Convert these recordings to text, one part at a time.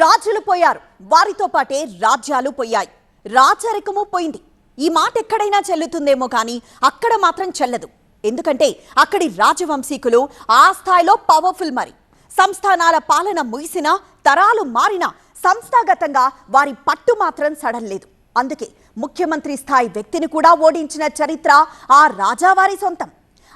రాజులు పోయారు, వారితో పాటే రాజ్యాలు పోయాయి, రాచరికము పోయింది. ఈ మాట ఎక్కడైనా చెల్లుతుందేమో కానీ అక్కడ మాత్రం చెల్లదు. ఎందుకంటే అక్కడి రాజవంశీకులు ఆ స్థాయిలో పవర్ఫుల్. మరి సంస్థానాల పాలన ముగిసినా, తరాలు మారినా సంస్థాగతంగా వారి పట్టు మాత్రం సడలేదు. అందుకే ముఖ్యమంత్రి స్థాయి వ్యక్తిని కూడా ఓడించిన చరిత్ర ఆ రాజావారి సొంతం.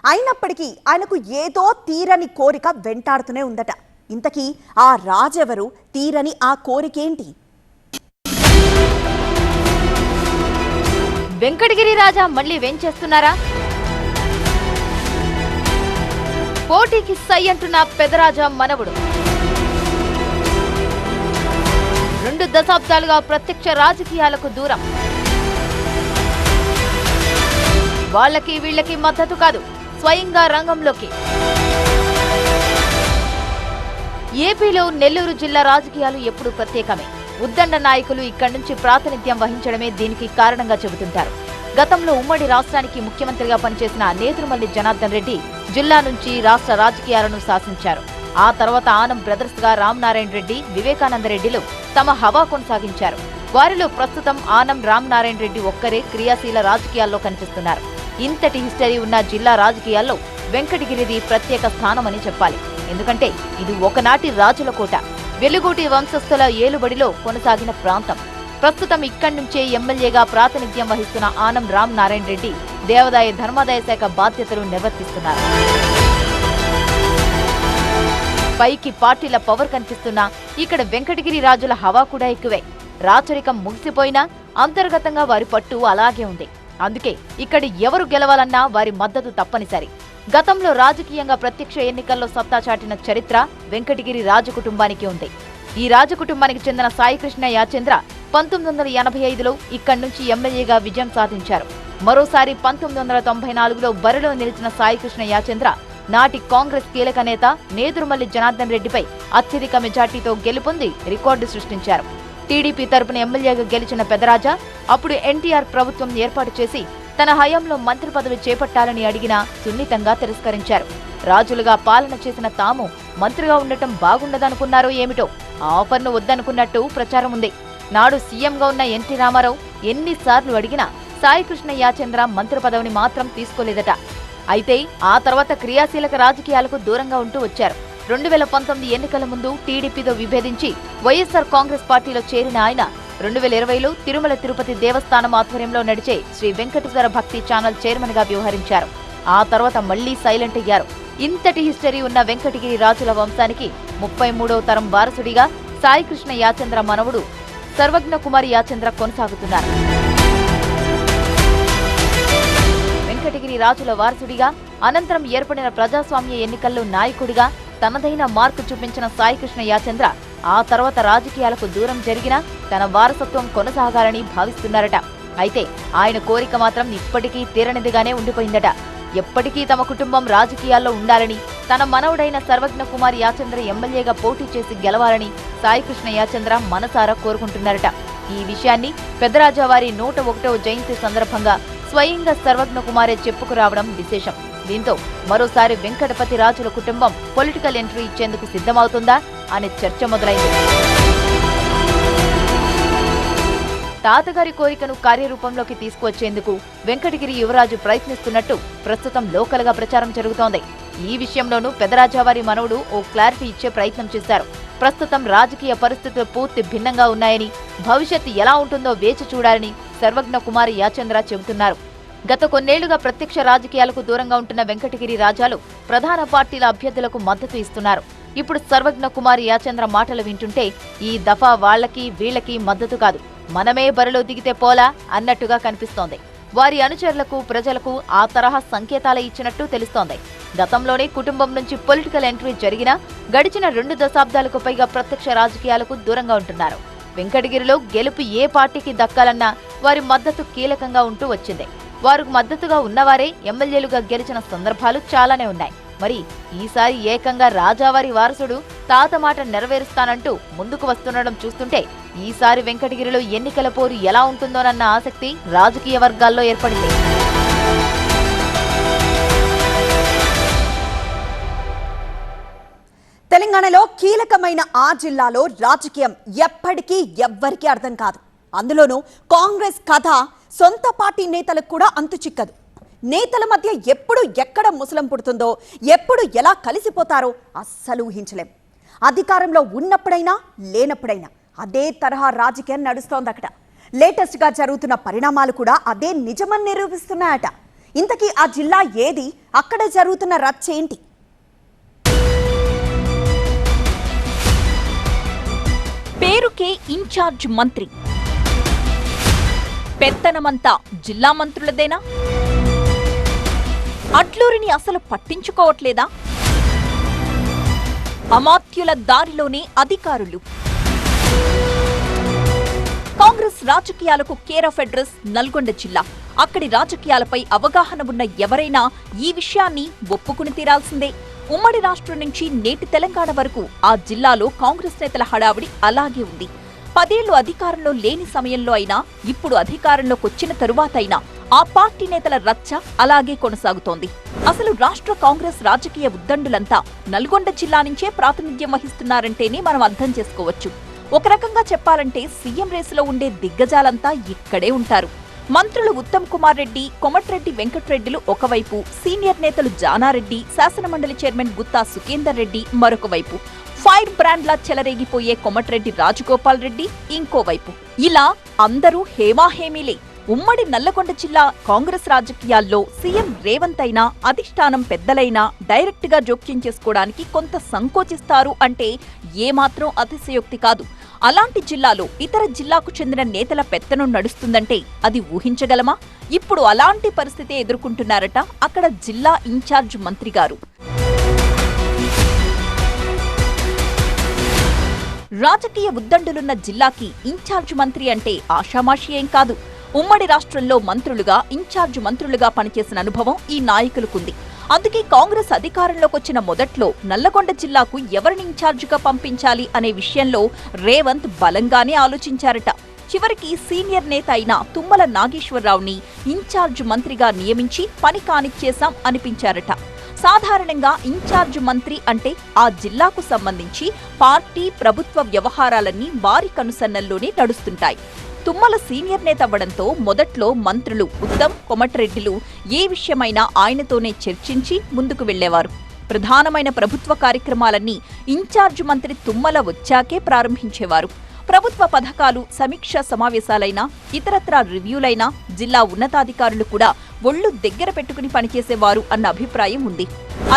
అయినప్పటికీ ఆయనకు ఏదో తీరని కోరిక వెంటాడుతూనే ఉందట. ఇంతకీ ఆ రాజెవరు, తీరని ఆ కోరికేంటి? వెంకటగిరి రాజా మళ్ళీ వెంచేస్తున్నారా? పోటీకి సై అంటున్న పెదరాజా మనవుడు 2 దశాబ్దాలుగా ప్రత్యక్ష రాజకీయాలకు దూరం. వాళ్ళకి వీళ్ళకి మద్దతు కాదు, స్వయంగా రంగంలోకి. ఏపీలో నెల్లూరు జిల్లా రాజకీయాలు ఎప్పుడు ప్రత్యేకమే. ఉద్దండ నాయకులు ఇక్కడి నుంచి ప్రాతినిధ్యం వహించడమే దీనికి కారణంగా చెబుతుంటారు. గతంలో ఉమ్మడి రాష్ట్రానికి ముఖ్యమంత్రిగా పనిచేసిన నేదురుమల్లి జనార్దన్ రెడ్డి జిల్లా నుంచి రాష్ట్ర రాజకీయాలను శాసించారు. ఆ తర్వాత ఆనం బ్రదర్స్ గా రామనారాయణ రెడ్డి, వివేకానంద రెడ్డిలు తమ హవా కొనసాగించారు. వారిలో ప్రస్తుతం ఆనం రామనారాయణ రెడ్డి ఒక్కరే క్రియాశీల రాజకీయాల్లో కనిపిస్తున్నారు. ఇంతటి హిస్టరీ ఉన్న జిల్లా రాజకీయాల్లో వెంకటగిరిది ప్రత్యేక స్థానమని చెప్పాలి. ఎందుకంటే ఇది ఒకనాటి రాజుల కోట, వెలుగోటి వంశస్థుల ఏలుబడిలో కొనసాగిన ప్రాంతం. ప్రస్తుతం ఇక్కడి నుంచే ఎమ్మెల్యేగా ప్రాతినిధ్యం వహిస్తున్న ఆనం రామనారాయణ రెడ్డి దేవాదాయ ధర్మాదాయ శాఖ బాధ్యతలు నిర్వర్తిస్తున్నారు. పైకి పార్టీల పవర్ కనిపిస్తున్నా ఇక్కడ వెంకటగిరి రాజుల హవా కూడా ఎక్కువే. రాచరికం ముగిసిపోయినా అంతర్గతంగా వారి పట్టు అలాగే ఉంది. అందుకే ఇక్కడ ఎవరు గెలవాలన్నా వారి మద్దతు తప్పనిసరి. గతంలో రాజకీయంగా ప్రత్యక్ష ఎన్నికల్లో సత్తా చాటిన చరిత్ర వెంకటగిరి రాజకుటుంబానికి ఉంది. ఈ రాజకుటుంబానికి చెందిన సాయికృష్ణ యాచంద్ర 1985లో ఇక్కడి నుంచి ఎమ్మెల్యేగా విజయం సాధించారు. మరోసారి 1994లో బరిలో నిలిచిన సాయికృష్ణ యాచంద్ర నాటి కాంగ్రెస్ కీలక నేత నేదురుమల్లి జనార్దన్ రెడ్డిపై అత్యధిక మెజార్టీతో గెలుపొంది రికార్డు సృష్టించారు. టీడీపీ తరపున ఎమ్మెల్యేగా గెలిచిన పెదరాజా అప్పుడు ఎన్టీఆర్ ప్రభుత్వం ఏర్పాటు చేసి తన హయాంలో మంత్రి పదవి చేపట్టాలని అడిగినా సున్నితంగా తిరస్కరించారు. రాజులుగా పాలన చేసిన తాము మంత్రిగా ఉండటం బాగుండదనుకున్నారో ఏమిటో ఆ ఆఫర్ను వద్దనుకున్నట్టు ప్రచారం ఉంది. నాడు సీఎంగా ఉన్న ఎన్టీ రామారావు ఎన్నిసార్లు అడిగినా సాయికృష్ణ యాచంద్ర మంత్రి పదవిని మాత్రం తీసుకోలేదట. అయితే ఆ తర్వాత క్రియాశీలక రాజకీయాలకు దూరంగా ఉంటూ వచ్చారు. 2019 ఎన్నికల ముందు టీడీపీతో విభేదించి వైఎస్ఆర్ కాంగ్రెస్ పార్టీలో చేరిన ఆయన 2020లో తిరుమల తిరుపతి దేవస్థానం ఆధ్వర్యంలో నడిచే శ్రీ వెంకటేశ్వర భక్తి ఛానల్ చైర్మన్ గా వ్యవహరించారు. ఆ తర్వాత మళ్లీ సైలెంట్ అయ్యారు. ఇంతటి హిస్టరీ ఉన్న వెంకటగిరి రాజుల వంశానికి 33వ తరం వారసుడిగా సాయికృష్ణ యాచంద్ర మనవుడు సర్వజ్ఞ కుమారి యాచంద్ర కొనసాగుతున్నారు. వెంకటగిరి రాజుల వారసుడిగా అనంతరం ఏర్పడిన ప్రజాస్వామ్య ఎన్నికల్లో నాయకుడిగా తనదైన మార్కు చూపించిన సాయికృష్ణ యాచంద్ర ఆ తర్వాత రాజకీయాలకు దూరం జరిగినా తన వారసత్వం కొనసాగాలని భావిస్తున్నారట. అయితే ఆయన కోరిక మాత్రం ఇప్పటికీ తీరనిదిగానే ఉండిపోయిందట. ఎప్పటికీ తమ కుటుంబం రాజకీయాల్లో ఉండాలని, తన మనవడైన సర్వజ్ఞ కుమార్ యాచంద్ర ఎమ్మెల్యేగా పోటీ చేసి గెలవాలని సాయికృష్ణ యాచంద్ర మనసారా కోరుకుంటున్నారట. ఈ విషయాన్ని పెదరాజావారి 101వ జయంతి సందర్భంగా స్వయంగా సర్వజ్ఞ కుమారే చెప్పుకురావడం విశేషం. దీంతో మరోసారి వెంకటపతి రాజుల కుటుంబం పొలిటికల్ ఎంట్రీ ఇచ్చేందుకు సిద్ధమవుతుందా అనే చర్చ మొదలైంది. తాతగారి కోరికను కార్యరూపంలోకి తీసుకువచ్చేందుకు వెంకటగిరి యువరాజు ప్రయత్నిస్తున్నట్టు ప్రస్తుతం లోకల్ గా ప్రచారం జరుగుతోంది. ఈ విషయంలోనూ పెదరాజావారి మనవుడు ఓ క్లారిటీ ఇచ్చే ప్రయత్నం చేశారు. ప్రస్తుతం రాజకీయ పరిస్థితులు పూర్తి భిన్నంగా ఉన్నాయని, భవిష్యత్తు ఎలా ఉంటుందో వేచి చూడాలని సర్వజ్ఞ కుమారి యాచంద్ర చెబుతున్నారు. గత కొన్నేళ్లుగా ప్రత్యక్ష రాజకీయాలకు దూరంగా ఉంటున్న వెంకటగిరి రాజాలు ప్రధాన పార్టీల అభ్యర్థులకు మద్దతు ఇస్తున్నారు. ఇప్పుడు సర్వజ్ఞ కుమారి యాచంద్ర మాటలు వింటుంటే ఈ దఫా వాళ్లకి వీళ్లకి మద్దతు కాదు, మనమే బరిలో దిగితే పోలా అన్నట్టుగా కనిపిస్తోంది. వారి అనుచరులకు, ప్రజలకు ఆ తరహా సంకేతాలే ఇచ్చినట్టు తెలుస్తోంది. గతంలోనే కుటుంబం నుంచి పొలిటికల్ ఎంట్రీ జరిగినా గడిచిన 2 దశాబ్దాలకు పైగా ప్రత్యక్ష రాజకీయాలకు దూరంగా ఉంటున్నారు. వెంకటగిరిలో గెలుపు ఏ పార్టీకి దక్కాలన్నా వారి మద్దతు కీలకంగా ఉంటూ వచ్చింది. వారికి మద్దతుగా ఉన్నవారే ఎమ్మెల్యేలుగా గెలిచిన సందర్భాలు చాలానే ఉన్నాయి. మరి ఈసారి ఏకంగా రాజావారి వారసుడు తాత మాట నెరవేరుస్తానంటూ ముందుకు వస్తుండడం చూస్తుంటే ఈసారి వెంకటగిరిలో ఎన్నికల పోరు ఎలా ఉంటుందోనన్న ఆసక్తి రాజకీయ వర్గాల్లో ఏర్పడింది. తెలంగాణలో కీలకమైన ఆ జిల్లాలో రాజకీయం ఎప్పటికీ ఎవ్వరికీ అర్థం కాదు. అందులోనూ కాంగ్రెస్ కథ సొంత పార్టీ నేతలకు కూడా అంతు చిక్కదు. నేతల మధ్య ఎప్పుడు ఎక్కడ ముసలం పుడుతుందో, ఎప్పుడు ఎలా కలిసిపోతారో అస్సలు ఊహించలేం. అధికారంలో ఉన్నప్పుడైనా లేనప్పుడైనా అదే తరహా రాజకీయం నడుస్తోంది అక్కడ. లేటెస్ట్గా జరుగుతున్న పరిణామాలు కూడా అదే నిజమని నిరూపిస్తున్నాయట. ఇంతకీ ఆ జిల్లా ఏది, అక్కడ జరుగుతున్న రచ్చ ఏంటి? పేరుకే ఇన్ఛార్జ్ మంత్రి, పెత్తనమంతా జిల్లా మంత్రులదేనా? అడ్లూరిని అసలు పట్టించుకోవట్లేదా? అమాత్యుల దారిలోనే అధికారులు. కాంగ్రెస్ రాజకీయాలకు కేర్ ఆఫ్ అడ్రస్ నల్గొండ జిల్లా. అక్కడి రాజకీయాలపై అవగాహన ఉన్న ఎవరైనా ఈ విషయాన్ని ఒప్పుకుని తీరాల్సిందే. ఉమ్మడి రాష్ట్రం నుంచి నేటి తెలంగాణ వరకు ఆ జిల్లాలో కాంగ్రెస్ నేతల హడావిడి అలాగే ఉంది. 10 ఏళ్లు అధికారంలో లేని సమయంలో అయినా, ఇప్పుడు అధికారంలోకి వచ్చిన తరువాత అయినా ఆ పార్టీ నేతల రచ్చ అలాగే కొనసాగుతోంది. అసలు రాష్ట్ర కాంగ్రెస్ రాజకీయ ఉద్దండులంతా నల్గొండ జిల్లా నుంచే ప్రాతినిధ్యం వహిస్తున్నారంటేనే మనం అర్థం చేసుకోవచ్చు. ఒక రకంగా చెప్పాలంటే సీఎం రేసులో ఉండే దిగ్గజాలంతా ఇక్కడే ఉంటారు. మంత్రులు ఉత్తమ్ కుమార్ రెడ్డి, కోమటిరెడ్డి వెంకటరెడ్డిలు ఒకవైపు, సీనియర్ నేతలు జానారెడ్డి, శాసనమండలి చైర్మన్ గుత్తా సుఖేందర్ రెడ్డి మరొకవైపు, ఫైర్ బ్రాండ్లా చెలరేగిపోయే కోమటిరెడ్డి రాజగోపాల్ రెడ్డి ఇంకోవైపు. ఇలా అందరూ హేమాహేమీలే. ఉమ్మడి నల్లగొండ జిల్లా కాంగ్రెస్ రాజకీయాల్లో సీఎం రేవంత్ అయినా, అధిష్టానం పెద్దలైనా డైరెక్ట్ గా జోక్యం చేసుకోవడానికి కొంత సంకోచిస్తారు అంటే ఏమాత్రం అతిశయోక్తి కాదు. అలాంటి జిల్లాలో ఇతర జిల్లాకు చెందిన నేతల పెత్తనం నడుస్తుందంటే అది ఊహించగలమా? ఇప్పుడు అలాంటి పరిస్థితి ఎదుర్కొంటున్నారట అక్కడ జిల్లా ఇన్ఛార్జ్ మంత్రి గారు. రాజకీయ ఉద్దండులున్న జిల్లాకి ఇన్ఛార్జ్ మంత్రి అంటే ఆషామాషి ఏం కాదు. ఉమ్మడి రాష్ట్రంలో మంత్రులుగా, ఇన్ఛార్జ్ మంత్రులుగా పనిచేసిన అనుభవం ఈ నాయకులకుంది. అందుకే కాంగ్రెస్ అధికారంలోకొచ్చిన మొదట్లో నల్లగొండ జిల్లాకు ఎవరిని ఇన్ఛార్జిగా పంపించాలి అనే విషయంలో రేవంత్ బలంగానే ఆలోచించారట. చివరికి సీనియర్ నేత అయిన తుమ్మల నాగేశ్వరరావుని ఇన్ఛార్జ్ మంత్రిగా నియమించి పని కానిచ్చేశాం అనిపించారట. సాధారణంగా ఇన్ఛార్జ్ మంత్రి అంటే ఆ జిల్లాకు సంబంధించి పార్టీ, ప్రభుత్వ వ్యవహారాలన్నీ వారి కనుసన్నల్లోనే నడుస్తుంటాయి. తుమ్మల సీనియర్ నేత అవ్వడంతో మొదట్లో మంత్రులు ఉత్తమ్, కోమటిరెడ్డిలు ఏ విషయమైనా ఆయనతోనే చర్చించి ముందుకు వెళ్లేవారు. ప్రధానమైన ప్రభుత్వ కార్యక్రమాలన్నీ ఇన్ఛార్జ్ మంత్రి తుమ్మల వచ్చాకే ప్రారంభించేవారు. ప్రభుత్వ పథకాలు, సమీక్షా సమావేశాలైనా, ఇతరత్రా రివ్యూలైనా జిల్లా ఉన్నతాధికారులు కూడా ఒళ్లు దగ్గర పెట్టుకుని పనిచేసేవారు అన్న అభిప్రాయం ఉంది.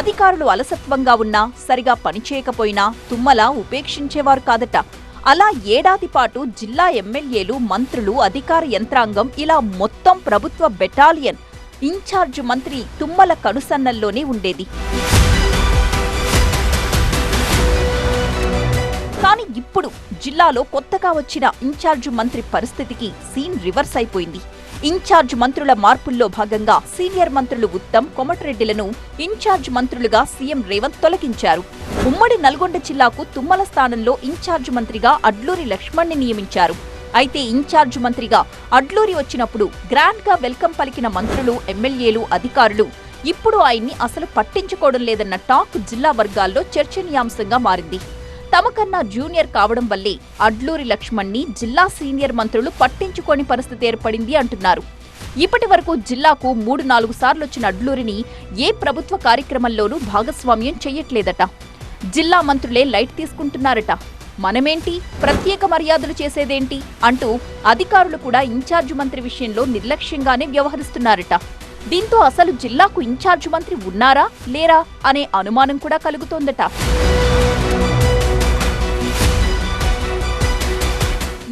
అధికారులు అలసత్వంగా ఉన్నా, సరిగా పనిచేయకపోయినా తుమ్మల ఉపేక్షించేవారు కాదట. అలా ఏడాది పాటు జిల్లా ఎమ్మెల్యేలు, మంత్రులు, అధికార యంత్రాంగం ఇలా మొత్తం ప్రభుత్వ బెటాలియన్ ఇన్ఛార్జ్ మంత్రి తుమ్మల కనుసన్నల్లోనే ఉండేది. కానీ ఇప్పుడు జిల్లాలో కొత్తగా వచ్చిన ఇన్ఛార్జ్ మంత్రి పరిస్థితికి సీన్ రివర్స్ అయిపోయింది. ఇన్ఛార్జ్ మంత్రుల మార్పుల్లో భాగంగా సీనియర్ మంత్రులు ఉత్తమ్, కోమటిరెడ్డిలను ఇన్ఛార్జ్ మంత్రులుగా సీఎం రేవంత్ తొలగించారు. ఉమ్మడి నల్గొండ జిల్లాకు తుమ్మల స్థానంలో ఇన్ఛార్జ్ మంత్రిగా అడ్లూరి లక్ష్మణ్ని నియమించారు. అయితే ఇన్ఛార్జ్ మంత్రిగా అడ్లూరి వచ్చినప్పుడు గ్రాండ్ గా వెల్కమ్ పలికిన మంత్రులు, ఎమ్మెల్యేలు, అధికారులు ఇప్పుడు ఆయన్ని అసలు పట్టించుకోవడం లేదన్న టాక్ జిల్లా వర్గాల్లో చర్చనీయాంశంగా మారింది. తమకన్నా జూనియర్ కావడం వల్లే అడ్లూరి లక్ష్మణ్ని జిల్లా సీనియర్ మంత్రులు పట్టించుకోని పరిస్థితి ఏర్పడింది అంటున్నారు. ఇప్పటి వరకు జిల్లాకు 3-4 సార్లొచ్చిన అడ్లూరిని ఏ ప్రభుత్వ కార్యక్రమంలోనూ భాగస్వామ్యం చెయ్యట్లేదట. జిల్లా మంత్రులే లైట్ తీసుకుంటున్నారట. మనమేంటి, ప్రత్యేక మర్యాదలు చేసేదేంటి అంటూ అధికారులు కూడా ఇన్ఛార్జ్ మంత్రి విషయంలో నిర్లక్ష్యంగానే వ్యవహరిస్తున్నారట. దీంతో అసలు జిల్లాకు ఇన్ఛార్జ్ మంత్రి ఉన్నారా లేరా అనే అనుమానం కూడా కలుగుతోందట.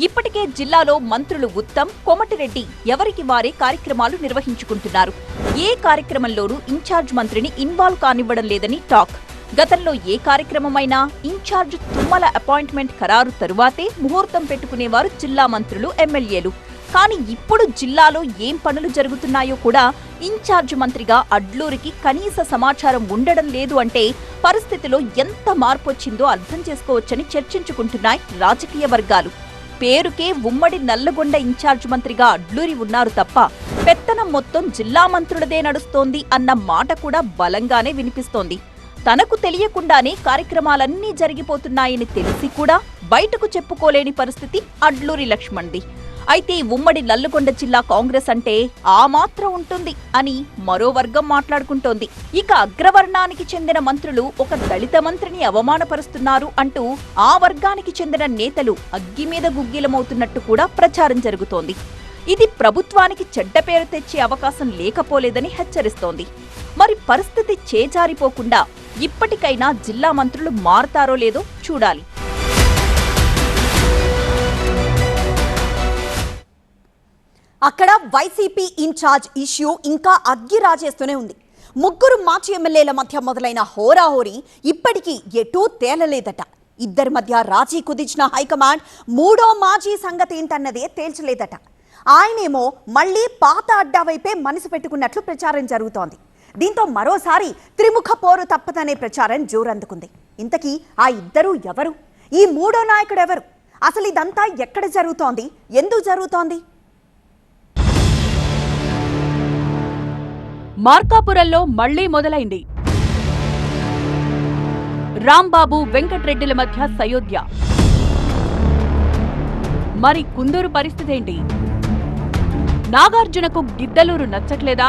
ఇప్పటికే జిల్లాలో మంత్రులు ఉత్తమ్, కోమటిరెడ్డి ఎవరికి వారే కార్యక్రమాలు నిర్వహించుకుంటున్నారు. ఏ కార్యక్రమంలోనూ ఇన్ఛార్జ్ మంత్రిని ఇన్వాల్వ్ కానివ్వడం లేదని టాక్. గతంలో ఏ కార్యక్రమమైనా ఇన్ఛార్జ్ తుమ్మల అపాయింట్మెంట్ ఖరారు తరువాతే ముహూర్తం పెట్టుకునేవారు జిల్లా మంత్రులు, ఎమ్మెల్యేలు. కానీ ఇప్పుడు జిల్లాలో ఏం పనులు జరుగుతున్నాయో కూడా ఇన్ఛార్జ్ మంత్రిగా అడ్లూరికి కనీస సమాచారం ఉండడం లేదు అంటే పరిస్థితిలో ఎంత మార్పు వచ్చిందో అర్థం చేసుకోవచ్చని చర్చించుకుంటున్నాయి రాజకీయ వర్గాలు. పేరుకే ఉమ్మడి నల్లగొండ ఇన్ఛార్జ్ మంత్రిగా అడ్లూరి ఉన్నారు తప్ప పెత్తనం మొత్తం జిల్లా మంత్రులదే నడుస్తోంది అన్న మాట కూడా బలంగానే వినిపిస్తోంది. తనకు తెలియకుండానే కార్యక్రమాలన్నీ జరిగిపోతున్నాయని తెలిసి కూడా బయటకు చెప్పుకోలేని పరిస్థితి అడ్లూరి లక్ష్మణ్ది. అయితే ఉమ్మడి నల్లగొండ జిల్లా కాంగ్రెస్ అంటే ఆ మాత్రం ఉంటుంది అని మరో వర్గం మాట్లాడుకుంటోంది. ఇక అగ్రవర్ణానికి చెందిన మంత్రులు ఒక దళిత మంత్రిని అవమానపరుస్తున్నారు అంటూ ఆ వర్గానికి చెందిన నేతలు అగ్గి మీద గుగ్గిలమవుతున్నట్టు కూడా ప్రచారం జరుగుతోంది. ఇది ప్రభుత్వానికి చెడ్డ పేరు తెచ్చే అవకాశం లేకపోలేదని హెచ్చరిస్తోంది. మరి పరిస్థితి చేజారిపోకుండా ఇప్పటికైనా జిల్లా మంత్రులు మారతారో లేదో చూడాలి. అక్కడ వైసీపీ ఇన్ఛార్జ్ ఇష్యూ ఇంకా అగ్గి రాజేస్తూనే ఉంది. ముగ్గురు మాజీ ఎమ్మెల్యేల మధ్య మొదలైన హోరాహోరీ ఇప్పటికీ ఎటూ తేలలేదట. ఇద్దరి మధ్య రాజీ కుదిర్చిన హైకమాండ్ మూడో మాజీ సంగతి ఏంటన్నదే తేల్చలేదట. ఆయనేమో మళ్లీ పాత అడ్డా వైపే మనసు పెట్టుకున్నట్లు ప్రచారం జరుగుతోంది. దీంతో మరోసారి త్రిముఖ పోరు తప్పదనే ప్రచారం జోరందుకుంది. ఇంతకీ ఆ ఇద్దరు ఎవరు? ఈ మూడో నాయకుడు ఎవరు? అసలు ఇదంతా ఎక్కడ జరుగుతోంది? ఎందుకు జరుగుతోంది? మార్కాపురంలో మళ్లీ మొదలైంది. రాంబాబు వెంకట్రెడ్డిల మధ్య సయోధ్య. మరి కుందూరు పరిస్థితేంటి? నాగార్జునకు గిద్దలూరు నచ్చట్లేదా?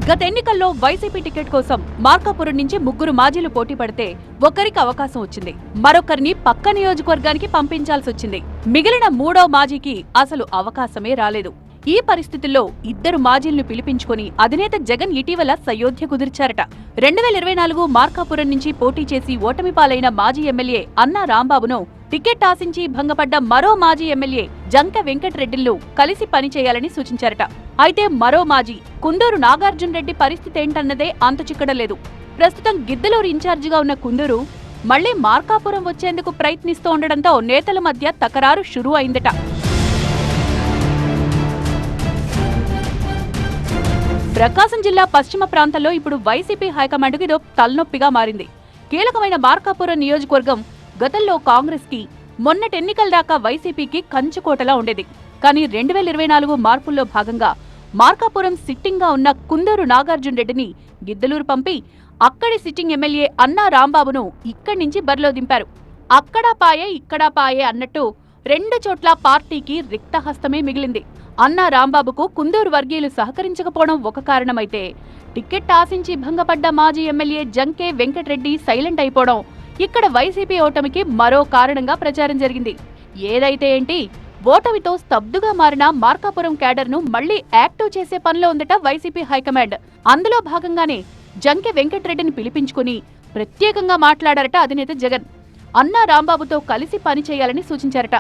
గత ఎన్నికల్లో వైసీపీ టికెట్ కోసం మార్కాపురం నుంచి ముగ్గురు మాజీలు పోటీ పడితే ఒకరికి అవకాశం వచ్చింది. మరొకరిని పక్క నియోజకవర్గానికి పంపించాల్సొచ్చింది. మిగిలిన మూడో మాజీకి అసలు అవకాశమే రాలేదు. ఈ పరిస్థితుల్లో ఇద్దరు మాజీలను పిలిపించుకుని అధినేత జగన్ ఇటీవల సయోధ్య కుదిర్చారట. 2024 మార్కాపురం నుంచి పోటీ చేసి ఓటమి పాలైన మాజీ ఎమ్మెల్యే అన్నా రాంబాబును టికెట్ ఆశించి భంగపడ్డ మరో మాజీ ఎమ్మెల్యే జంక వెంకట్రెడ్డిలు కలిసి పనిచేయాలని సూచించారట. అయితే మరో మాజీ కుందూరు నాగార్జున రెడ్డి పరిస్థితి ఏంటన్నదే అంతు చిక్కడలేదు. ప్రస్తుతం గిద్దలూరు ఇన్ఛార్జిగా ఉన్న కుందూరు మళ్లీ మార్కాపురం వచ్చేందుకు ప్రయత్నిస్తూ ఉండడంతో నేతల మధ్య తకరారు షురూ అయిందట. ప్రకాశం జిల్లా పశ్చిమ ప్రాంతంలో ఇప్పుడు వైసీపీ హైకమాండ్కు ఇదో తలనొప్పిగా మారింది. కీలకమైన మార్కాపురం నియోజకవర్గం గతంలో కాంగ్రెస్ కి, మొన్నటి ఎన్నికల దాకా వైసీపీకి కంచుకోటలా ఉండేది. కానీ 2024 మార్పుల్లో భాగంగా మార్కాపురం సిట్టింగ్ గా ఉన్న కుందూరు నాగార్జున రెడ్డిని గిద్దలూరు పంపి అక్కడి సిట్టింగ్ ఎమ్మెల్యే అన్నా రాంబాబును ఇక్కడి నుంచి బరిలో దింపారు. అక్కడా పాయే ఇక్కడా పాయే అన్నట్టు రెండు చోట్ల పార్టీకి రిక్తహస్తమే మిగిలింది. అన్నా రాంబాబుకు కుందూరు వర్గీయులు సహకరించకపోవడం ఒక కారణమైతే, టికెట్ ఆశించి భంగపడ్డ మాజీ ఎమ్మెల్యే జంకే వెంకట్రెడ్డి సైలెంట్ అయిపోవడం ఇక్కడ వైసీపీ ఓటమికి మరో కారణంగా ప్రచారం జరిగింది. ఏదైతే ఏంటి, ఓటమితో స్తబ్దుగా మారిన మార్కాపురం క్యాడర్ను మళ్లీ యాక్టివ్ చేసే పనిలో ఉందట వైసీపీ హైకమాండ్. అందులో భాగంగానే జంకే వెంకట్రెడ్డిని పిలిపించుకుని ప్రత్యేకంగా మాట్లాడారట అధినేత జగన్. అన్నా రాంబాబుతో కలిసి పనిచేయాలని సూచించారట.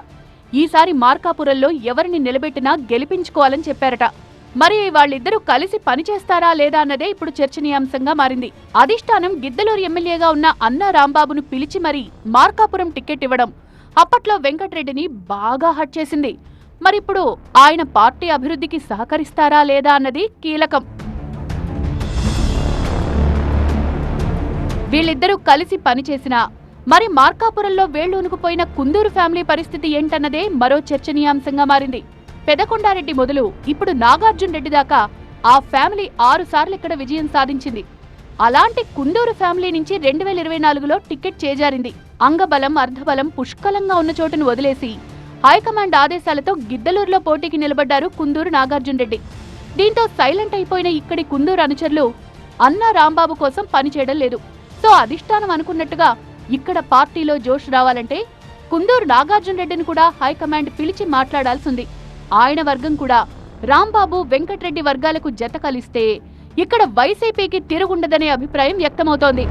ఈసారి మార్కాపురంలో ఎవరిని నిలబెట్టినా గెలిపించుకోవాలని చెప్పారట. మరి వాళ్ళిద్దరూ కలిసి పనిచేస్తారా లేదా అన్నదే ఇప్పుడు చర్చనీయాంశంగా మారింది. అధిష్టానం గిద్దలూరు ఎమ్మెల్యేగా ఉన్న అన్నా రాంబాబును పిలిచి మరీ మార్కాపురం టికెట్ ఇవ్వడం అప్పట్లో వెంకట్రెడ్డిని బాగా హర్ట్ చేసింది. మరిప్పుడు ఆయన పార్టీ అభివృద్ధికి సహకరిస్తారా లేదా అన్నది కీలకం. వీళ్ళిద్దరూ కలిసి పనిచేసినా మరి మార్కాపురంలో వేళ్లూనుకుపోయిన కుందూరు ఫ్యామిలీ పరిస్థితి ఏంటన్నదే మరో చర్చనీయాంశంగా మారింది. పెదకొండారెడ్డి మొదలు ఇప్పుడు నాగార్జున రెడ్డి దాకా ఆ ఫ్యామిలీ 6 సార్లు ఇక్కడ విజయం సాధించింది. అలాంటి కుందూరు ఫ్యామిలీ నుంచి 2024లో టికెట్ చేజారింది. అంగబలం అర్ధబలం పుష్కలంగా ఉన్న చోటును వదిలేసి హైకమాండ్ ఆదేశాలతో గిద్దలూరులో పోటీకి నిలబడ్డారు కుందూరు నాగార్జున రెడ్డి. దీంతో సైలెంట్ అయిపోయిన ఇక్కడి కుందూరు అనుచరులు అన్నా రాంబాబు కోసం పనిచేయడం లేదు. సో అధిష్టానం అనుకున్నట్టుగా ఇక్కడ పార్టీలో జోష్ రావాలంటే కుందూరు నాగార్జున రెడ్డిని కూడా హైకమాండ్ పిలిచి మాట్లాడాల్సింది. ఆయన వర్గం కూడా రాంబాబు వెంకట్రెడ్డి వర్గాలకు జత కలిస్తే ఇక్కడ వైసీపీకి తిరుగుండదనే అభిప్రాయం వ్యక్తమవుతోంది.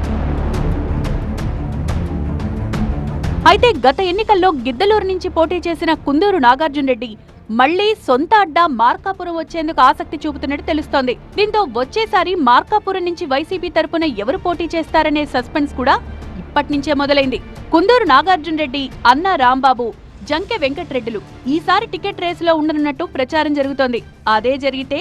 అయితే గత ఎన్నికల్లో గిద్దలూరు నుంచి పోటీ చేసిన కుందూరు నాగార్జున రెడ్డి మళ్లీ సొంత అడ్డా మార్కాపురం వచ్చేందుకు ఆసక్తి చూపుతున్నట్టు తెలుస్తోంది. దీంతో వచ్చేసారి మార్కాపురం నుంచి వైసీపీ తరపున ఎవరు పోటీ చేస్తారనే సస్పెన్స్ కూడా ఇప్పటినుంచే మొదలైంది. కుందూరు నాగార్జున రెడ్డి, అన్నా రాంబాబు, జంకే వెంకట్రెడ్డిలు ఈసారి టికెట్ రేసులో ఉండనున్నట్టు ప్రచారం జరుగుతోంది. అదే జరిగితే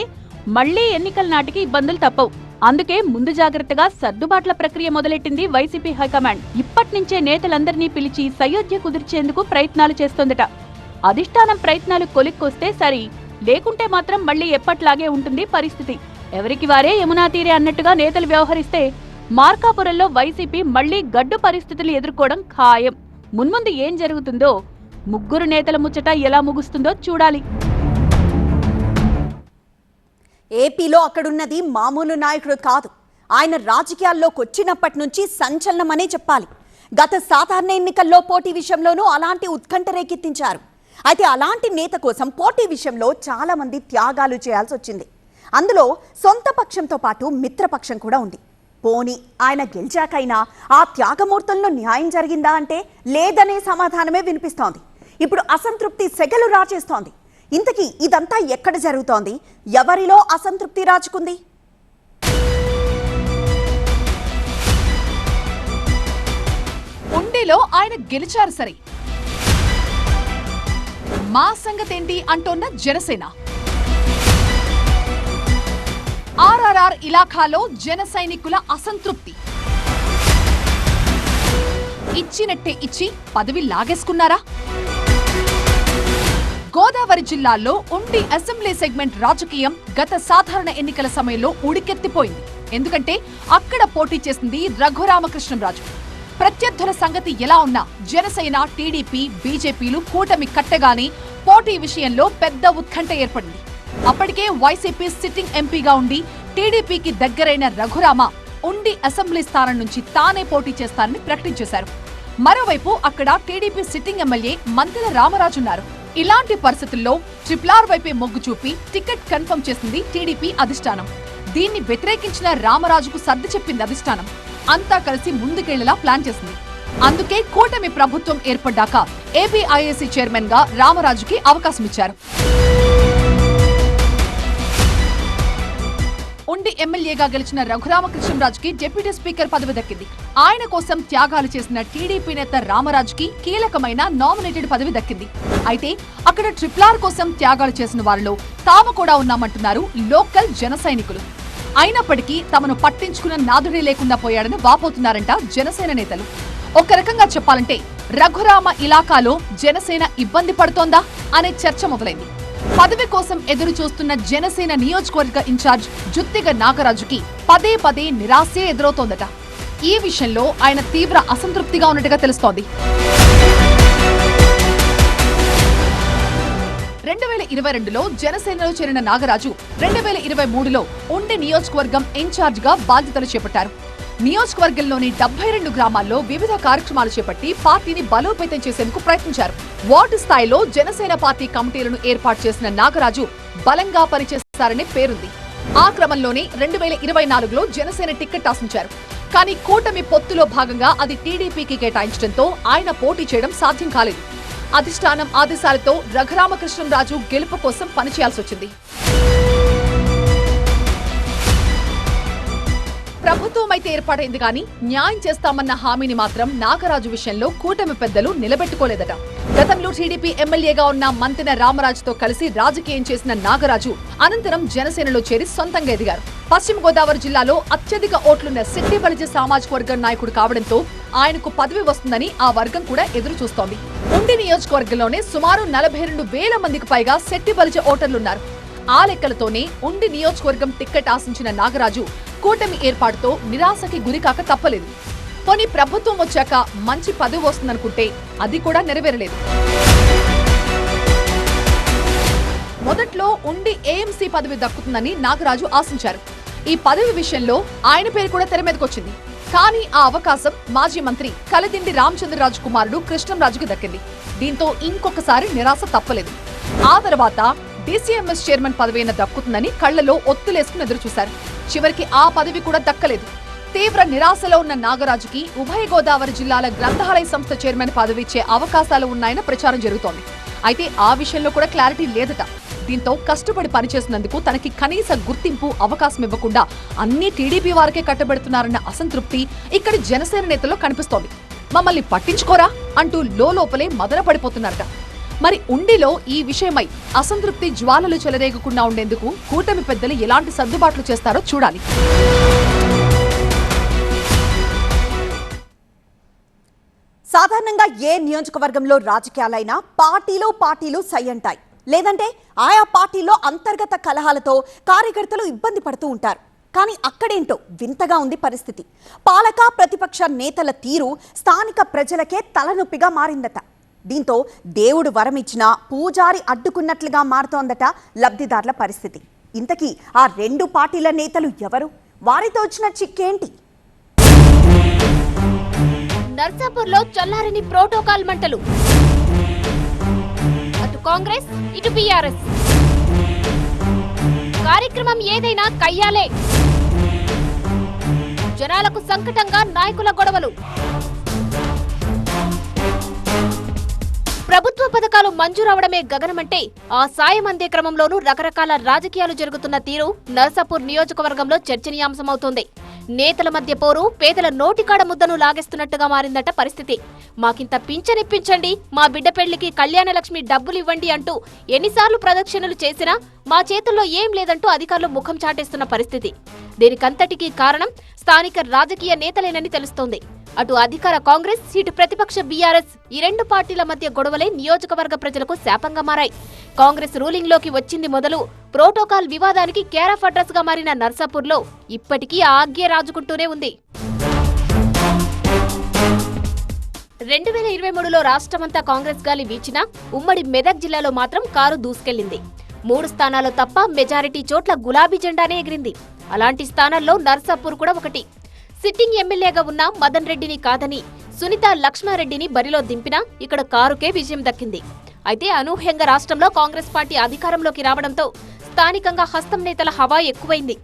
మళ్లీ ఎన్నికల నాటికి ఇబ్బందులు తప్పవు. అందుకే ముందు జాగ్రత్తగా సర్దుబాట్ల ప్రక్రియ మొదలెట్టింది వైసీపీ హైకమాండ్. ఇప్పటినుంచే నేతలందరినీ పిలిచి సయోధ్య కుదిర్చేందుకు ప్రయత్నాలు చేస్తోందట. అధిష్టానం ప్రయత్నాలు కొలిక్కొస్తే సరి, లేకుంటే మాత్రం మళ్లీ ఎప్పట్లాగే ఉంటుంది పరిస్థితి. ఎవరికి వారే యమునా తీరే అన్నట్టుగా నేతలు వ్యవహరిస్తే మార్కాపురంలో వైసీపీ మళ్లీ గడ్డు పరిస్థితులు ఎదుర్కోవడం ఖాయం. మున్ముందు ఏం జరుగుతుందో, ముగ్గురు నేతల ముచ్చట ఎలా ముగుస్తుందో చూడాలి. ఏపీలో అక్కడున్నది మామూలు నాయకుడు కాదు. ఆయన రాజకీయాల్లోకి వచ్చినప్పటి నుంచి సంచలనమనే చెప్పాలి. గత సాధారణ ఎన్నికల్లో పోటీ విషయంలోనూ అలాంటి ఉత్కంఠ రేకెత్తించారు. అయితే అలాంటి నేత కోసం పోటీ విషయంలో చాలా మంది త్యాగాలు చేయాల్సి వచ్చింది. అందులో సొంత పక్షంతో పాటు మిత్రపక్షం కూడా ఉంది. పోనీ ఆయన గెలిచాకైనా ఆ త్యాగమూర్తుల్లో న్యాయం జరిగిందా అంటే లేదనే సమాధానమే వినిపిస్తోంది. ఇప్పుడు అసంతృప్తి సెగలు రాచేస్తోంది. ఇంతకీ ఇదంతా ఎక్కడ జరుగుతోంది? ఎవరిలో అసంతృప్తి రాచుకుంది? ఉండిలో ఆయన గెలిచారు సరే, మా సంగతేంటి అంటోన్న జనసేన. ఆర్ఆర్ఆర్ ఇలాఖాలో జన సైనికుల అసంతృప్తి. ఇచ్చినట్టే ఇచ్చి పదవి లాగేసుకున్నారా? గోదావరి జిల్లాలో ఉండి అసెంబ్లీ సెగ్మెంట్ రాజకీయం గత సాధారణ ఎన్నికల సమయంలో ఉడికెత్తిపోయింది. ఎందుకంటే అక్కడ పోటీ చేసింది రఘురామకృష్ణంరాజు. ప్రత్యర్థుల సంగతి ఎలా ఉన్నా జనసేన, టీడీపీ, బీజేపీలు కూటమి కట్టగానే పోటీ విషయంలో పెద్ద ఉత్కంఠ ఏర్పడింది. అప్పటికే వైసీపీ సిట్టింగ్ ఎంపీగా ఉండి టీడీపీకి దగ్గరైన రఘురామ ఉండి అసెంబ్లీ స్థానం నుంచి తానే పోటీ చేస్తానని ప్రకటించేశారు. మరోవైపు అక్కడ TDP sitting MLA Mantena Ramaraju ఉన్నారు. ఇలాంటి పరిస్థితుల్లో ట్రిపుల్ వైపే మొగ్గు చూపి టికెట్ కన్ఫర్మ్ చేసింది టీడీపీ అధిష్టానం. దీన్ని వ్యతిరేకించిన రామరాజుకు సర్ది చెప్పింది అధిష్టానం. అంతా కలిసి ముందుకెళ్లేలా ప్లాన్ చేసింది. అందుకే కూటమి ప్రభుత్వం ఏర్పడ్డాక ఏపీఐఏసీ చైర్మన్ గా రామరాజుకి అవకాశం ఇచ్చారు. ఉండి ఎమ్మెల్యేగా గెలిచిన రఘురామకృష్ణంరాజుకి డిప్యూటీ స్పీకర్ పదవి దక్కింది. ఆయన కోసం త్యాగాలు చేసిన టీడీపీ నేత రామరాజుకి కీలకమైన నామినేటెడ్ పదవి దక్కింది. అయితే అక్కడ ట్రిపుల్ కోసం త్యాగాలు చేసిన వారిలో తాము కూడా ఉన్నామంటున్నారు లోకల్ జన సైనికులు. అయినప్పటికీ తమను పట్టించుకున్న నాదుడే లేకుండా పోయాడని వాపోతున్నారంట జనసేన నేతలు. ఒక రకంగా చెప్పాలంటే రఘురామ ఇలాకాలో జనసేన ఇబ్బంది పడుతోందా అనే చర్చ మొదలైంది. పదవి కోసం ఎదురు చూస్తున్న జనసేన నియోజకవర్గ ఇన్ఛార్జ్ జుత్తిగ నాగరాజుకి పదే పదే నిరాశే ఎదురవుతోందట. ఈ విషయంలో ఆయన తీవ్ర అసంతృప్తిగా ఉన్నట్టుగా తెలుస్తోంది. 2022లో జనసేనలో చేరిన నాగరాజు 2023లో ఉండి నియోజకవర్గం ఇన్ఛార్జ్ గా బాధ్యతలు చేపట్టారు. నియోజకవర్గంలోని 72 గ్రామాల్లో వివిధ కార్యక్రమాలు చేపట్టి పార్టీని బలోపేతం చేసేందుకు ప్రయత్నించారు. వార్డు స్థాయిలో జనసేన పార్టీ కమిటీలను ఏర్పాటు చేసిన నాగరాజు బలంగా పనిచేస్తారనే పేరుంది. ఆ క్రమంలోనే 2024లో జనసేన టికెట్ ఆశించారు. కానీ కూటమి పొత్తులో భాగంగా అది టీడీపీకి కేటాయించడంతో ఆయన పోటీ చేయడం సాధ్యం కాలేదు. అధిష్టానం ఆదేశాలతో రఘురామకృష్ణంరాజు గెలుపు కోసం పనిచేయాల్సి వచ్చింది. ప్రభుత్వం అయితే ఏర్పాటైంది కానీ న్యాయం చేస్తామన్న హామీని మాత్రం నాగరాజు విషయంలో కూటమి పెద్దలు నిలబెట్టుకోలేదట. గతంలో టీడీపీ ఎమ్మెల్యేగా ఉన్న మంతెన రామరాజుతో కలిసి రాజకీయం చేసిన నాగరాజు అనంతరం జనసేనలో చేరి సొంతంగా ఎదిగారు. పశ్చిమ గోదావరి జిల్లాలో అత్యధిక ఓట్లున్న శెట్టి బలిజ సామాజిక వర్గం నాయకుడు కావడంతో ఆయనకు పదవి వస్తుందని ఆ వర్గం కూడా ఎదురు చూస్తోంది. ఉండి నియోజకవర్గంలోనే సుమారు 42,000 మందికి పైగా శెట్టి బలిజ ఓటర్లున్నారు. ఆ లెక్కలతోనే ఉండి నియోజకవర్గం టిక్కెట్ ఆశించిన నాగరాజు కూటమి ఏర్పాటుతో నిరాశకి గురికాక తప్పలేదు. పోనీ ప్రభుత్వం వచ్చాక మంచి పదవి వస్తుందనుకుంటే అది కూడా నెరవేరలేదు. మొదట్లో ఉండి ఏఎంసీ పదవి దక్కుతుందని నాగరాజు ఆశించారు. ఈ పదవి విషయంలో ఆయన పేరు కూడా తెర మీదకొచ్చింది. కానీ ఆ అవకాశం మాజీ మంత్రి కలిదిండి రామచంద్రరాజు కుమారుడు కృష్ణంరాజుకు దక్కింది. దీంతో ఇంకొకసారి నిరాశ తప్పలేదు. ఆ తర్వాత డీసీఎంఎస్ చైర్మన్ పదవైనా దక్కుతుందని కళ్లలో ఒత్తులేసుకుని ఎదురుచూశారు. చివరికి ఆ పదవి కూడా దక్కలేదు. తీవ్ర నిరాశలో ఉన్న నాగరాజుకి ఉభయ గోదావరి జిల్లాల గ్రంథాలయ సంస్థ చైర్మన్ పదవి ఇచ్చే అవకాశాలు ఉన్నాయన్న ప్రచారం జరుగుతోంది. అయితే ఆ విషయంలో కూడా క్లారిటీ లేదట. దీంతో కష్టపడి పనిచేసినందుకు తనకి కనీస గుర్తింపు, అవకాశం ఇవ్వకుండా అన్ని టీడీపీ వారికే కట్టబెడుతున్నారన్న అసంతృప్తి ఇక్కడి జనసేన నేతల్లో కనిపిస్తోంది. మమ్మల్ని పట్టించుకోరా అంటూ లోపలే మదన పడిపోతున్నారట. మరి ఉండిలో ఈ విషయమై అసంతృప్తి జ్వాలలు చెలరేగకుండా ఉండేందుకు కూటమి పెద్దలు ఎలాంటి సర్దుబాట్లు చేస్తారో చూడాలి. సాధారణంగా ఏ నియోజకవర్గంలో రాజకీయాలైనా పార్టీలు సై అంటాయి. లేదంటే ఆయా పార్టీల్లో అంతర్గత కలహాలతో కార్యకర్తలు ఇబ్బంది పడుతూ ఉంటారు. కానీ అక్కడేంటో వింతగా ఉంది పరిస్థితి. పాలక ప్రతిపక్ష నేతల తీరు స్థానిక ప్రజలకే తలనొప్పిగా మారిందట. దీంతో దేవుడు వరమిచ్చిన పూజారి అడ్డుకున్నట్లుగా మారుతోందట లబ్ధిదారుల పరిస్థితి. ఇంతకీ ఆ రెండు పార్టీల నేతలు ఎవరు? వారితో వచ్చిన చిక్కేంటి? నర్సాపూర్లో చల్లారని ప్రోటోకాల్ మంటలు. అటు కాంగ్రెస్ ఇటు బీఆర్ఎస్. కార్యక్రమం ఏదైనా కయ్యాలే. జనాలకు సంకటంగా నాయకుల గొడవలు. ప్రభుత్వ పథకాలు మంజూరవడమే గగనమంటే ఆ సాయం అందే క్రమంలోనూ రకరకాల రాజకీయాలు జరుగుతున్న తీరు నర్సాపూర్ నియోజకవర్గంలో చర్చనీయాంశమవుతోంది. నేతల మధ్య పోరు పేదల నోటికాడ ముద్దను లాగేస్తున్నట్టుగా మారిందట పరిస్థితి. మాకింత పింఛనిప్పించండి, మా బిడ్డ పెళ్లికి కళ్యాణలక్ష్మి డబ్బులు ఇవ్వండి అంటూ ఎన్నిసార్లు ప్రదక్షిణలు చేసినా మా చేతుల్లో ఏం లేదంటూ అధికారులు ముఖం చాటేస్తున్న పరిస్థితి. దీనికంతటికీ కారణం స్థానిక రాజకీయ నేతలేనని తెలుస్తోంది. అటు అధికార కాంగ్రెస్, ఇటు ప్రతిపక్ష బీఆర్ఎస్ ఈ రెండు పార్టీల మధ్య గొడవలే నియోజకవర్గ ప్రజలకు శాపంగా మారాయి. కాంగ్రెస్ రూలింగ్ లోకి వచ్చింది మొదలు ప్రోటోకాల్ వివాదానికి కేర్ ఆఫ్ అడ్రస్ గా మారిన నర్సాపూర్లో ఇప్పటికీ ఆగ్యే రాజుకుంటూనే ఉంది. 2023లో రాష్ట్రమంతా కాంగ్రెస్ గాలి వీచినా ఉమ్మడి మెదక్ జిల్లాలో మాత్రం కారు దూసుకెళ్లింది. 3 స్థానాల్లో తప్ప మెజారిటీ చోట్ల గులాబీ జెండానే ఎగిరింది. అలాంటి స్థానాల్లో నర్సాపూర్ కూడా ఒకటి. సిట్టింగ్ ఎమ్మెల్యేగా ఉన్న మదన్ రెడ్డిని కాదని సునీత లక్ష్మారెడ్డిని బరిలో దింపినా ఇక్కడ కారుకే విజయం దక్కింది. అయితే అనూహ్యంగా రాష్ట్రంలో కాంగ్రెస్ పార్టీ అధికారంలోకి రావడంతో స్థానికంగా హస్తం నేతల హవా ఎక్కువైంది.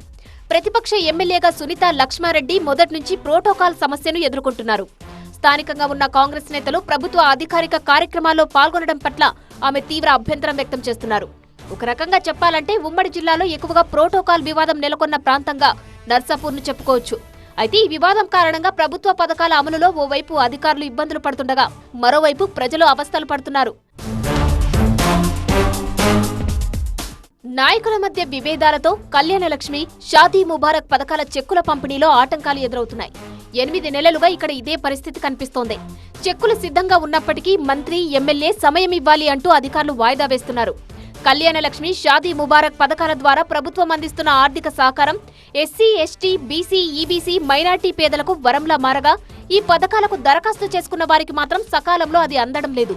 ప్రతిపక్ష ఎమ్మెల్యేగా సునీత లక్ష్మారెడ్డి మొదటి నుంచి ప్రోటోకాల్ సమస్యను ఎదుర్కొంటున్నారు. స్థానికంగా ఉన్న కాంగ్రెస్ నేతలు ప్రభుత్వ అధికారిక కార్యక్రమాల్లో పాల్గొనడం పట్ల ఆమె తీవ్ర అభ్యంతరం వ్యక్తం చేస్తున్నారు. ఒక రకంగా చెప్పాలంటే ఉమ్మడి జిల్లాలో ఎక్కువగా ప్రోటోకాల్ వివాదం నెలకొన్న ప్రాంతంగా నర్సాపూర్ను చెప్పుకోవచ్చు. అయితే ఈ వివాదం కారణంగా ప్రభుత్వ పథకాల అమలులో ఓవైపు అధికారులు ఇబ్బందులు పడుతుండగా మరోవైపు ప్రజలు అవస్థలు పడుతున్నారు. నాయకుల మధ్య విభేదాలతో కళ్యాణలక్ష్మి, షాదీ ముబారక్ పథకాల చెక్కుల పంపిణీలో ఆటంకాలు ఎదురవుతున్నాయి. 8 నెలలుగా ఇక్కడ ఇదే పరిస్థితి కనిపిస్తోంది. చెక్కులు సిద్ధంగా ఉన్నప్పటికీ మంత్రి, ఎమ్మెల్యే సమయం ఇవ్వాలి అంటూ అధికారులు వాయిదా వేస్తున్నారు. కళ్యాణలక్ష్మి, షాదీ ముబారక్ పథకాల ద్వారా ప్రభుత్వం అందిస్తున్న ఆర్థిక సహకారం SC, ST, BC, EBC, minority పేదలకు వరంలా మారగా ఈ పథకాలకు దరఖాస్తు చేసుకున్న వారికి మాత్రం సకాలంలో అది అందడం లేదు.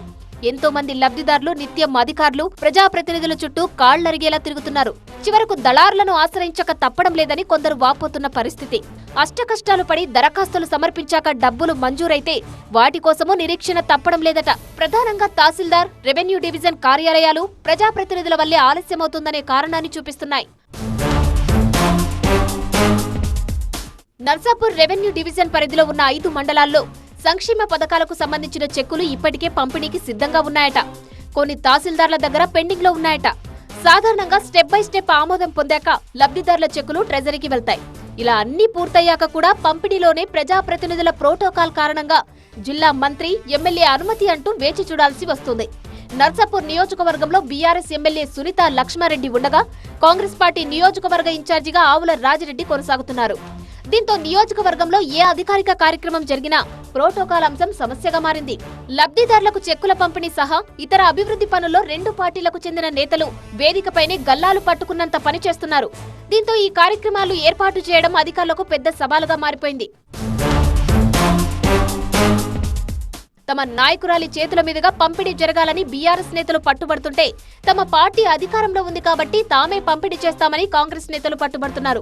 ఎంతో మంది లబ్ధిదారులు నిత్యం అధికారులు, ప్రజాప్రతినిధుల చుట్టూ కాళ్లరిగేలా తిరుగుతున్నారు. చివరకు దళారులను ఆశ్రయించక తప్పడం లేదని కొందరు వాపోతున్న పరిస్థితి. అష్టకష్టాలు పడి దరఖాస్తులు సమర్పించాక డబ్బులు మంజూరైతే వాటి కోసమూ నిరీక్షణ తప్పడం లేదట. ప్రధానంగా తహసీల్దార్, రెవెన్యూ డివిజన్ కార్యాలయాలు ప్రజాప్రతినిధుల వల్లే ఆలస్యమవుతుందనే కారణాన్ని చూపిస్తున్నాయి. నర్సాపూర్ రెవెన్యూ డివిజన్ పరిధిలో ఉన్న 5 మండలాల్లో సంక్షేమ పథకాలకు సంబంధించిన చెక్కులు ఇప్పటికే పంపిణీకి సిద్ధంగా ఉన్నాయట. కొన్ని తహసీల్దార్ల దగ్గర పెండింగ్ లో ఉన్నాయట. సాధారణంగా స్టెప్ బై స్టెప్ ఆమోదం పొందాక లబ్ధిదారుల చెక్కులు ట్రెజరీకి వెళ్తాయి. ఇలా అన్ని పూర్తయ్యాక కూడా పంపిణీలోనే ప్రజాప్రతినిధుల ప్రోటోకాల్ కారణంగా జిల్లా మంత్రి, ఎమ్మెల్యే అనుమతి అంటూ వేచి చూడాల్సి వస్తుంది. నర్సాపూర్ నియోజకవర్గంలో బీఆర్ఎస్ ఎమ్మెల్యే సునీత లక్ష్మారెడ్డి ఉండగా కాంగ్రెస్ పార్టీ నియోజకవర్గ ఇన్ఛార్జిగా ఆవుల రాజిరెడ్డి కొనసాగుతున్నారు. దీంతో నియోజకవర్గంలో ఏ అధికారిక కార్యక్రమం జరిగినా ప్రోటోకాల్ అంశం సమస్యగా మారింది. లబ్ధిదారులకు చెక్కుల పంపిణీ సహా ఇతర అభివృద్ధి పనుల్లో 2 పార్టీలకు చెందిన నేతలు వేదికపైనే గల్లాలు పట్టుకున్నంత పని చేస్తున్నారు. దీంతో ఈ కార్యక్రమాలు ఏర్పాటు చేయడం అధికారులకు పెద్ద సవాలుగా మారిపోయింది. తమ నాయకురాలి చేతుల మీదుగా పంపిణీ జరగాలని బీఆర్ఎస్ నేతలు పట్టుబడుతుంటే తమ పార్టీ అధికారంలో ఉంది కాబట్టి తామే పంపిణీ చేస్తామని కాంగ్రెస్ నేతలు పట్టుబడుతున్నారు.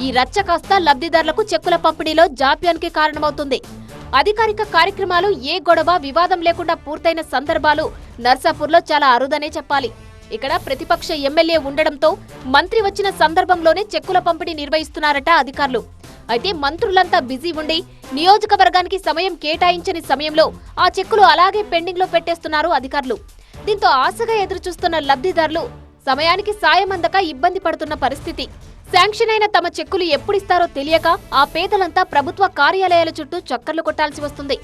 ఈ రచ్చ కాస్త లబ్ధిదారులకు చెక్కుల పంపిణీలో జాప్యానికి కారణమవుతుంది. అధికారిక కార్యక్రమాలు ఏ గొడవ, వివాదం లేకుండా పూర్తయిన సందర్భాలు నర్సాపూర్లో చాలా అరుదనే చెప్పాలి. ఇక్కడ ప్రతిపక్ష ఎమ్మెల్యే ఉండడంతో మంత్రి వచ్చిన సందర్భంలోనే చెక్కుల పంపిణీ నిర్వహిస్తున్నారట అధికారులు. అయితే మంత్రులంతా బిజీ ఉండి నియోజకవర్గానికి సమయం కేటాయించని సమయంలో ఆ చెక్కులు అలాగే పెండింగ్ లో పెట్టేస్తున్నారు అధికారులు. దీంతో ఆశగా ఎదురుచూస్తున్న లబ్ధిదారులు సమయానికి సాయం అందక ఇబ్బంది పడుతున్న పరిస్థితి. శాంక్షన్ అయిన తమ చెక్కులు ఎప్పుడిస్తారో తెలియక ఆ పేదలంతా ప్రభుత్వ కార్యాలయాల చుట్టూ చక్కర్లు కొట్టాల్సి వస్తుంది.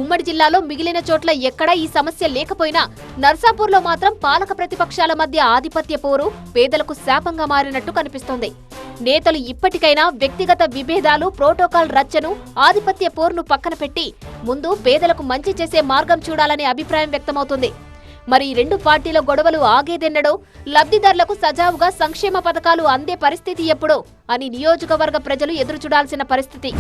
ఉమ్మడి జిల్లాలో మిగిలిన చోట్ల ఎక్కడా ఈ సమస్య లేకపోయినా నర్సాపూర్లో మాత్రం పాలక ప్రతిపక్షాల మధ్య ఆధిపత్య పోరు పేదలకు శాపంగా మారినట్టు కనిపిస్తోంది. నేతలు ఇప్పటికైనా వ్యక్తిగత విభేదాలు, ప్రోటోకాల్ రచ్చను, ఆధిపత్య పోరును పక్కన పెట్టి ముందు పేదలకు మంచి చేసే మార్గం చూడాలనే అభిప్రాయం వ్యక్తమవుతుంది. మరి ఈ రెండు పార్టీల గొడవలు ఆగేదెన్నడో, లబ్ధిదారులకు సజావుగా సంక్షేమ పథకాలు అందే పరిస్థితి ఎప్పుడో అని నియోజకవర్గ ప్రజలు ఎదురుచూడాల్సిన పరిస్థితి.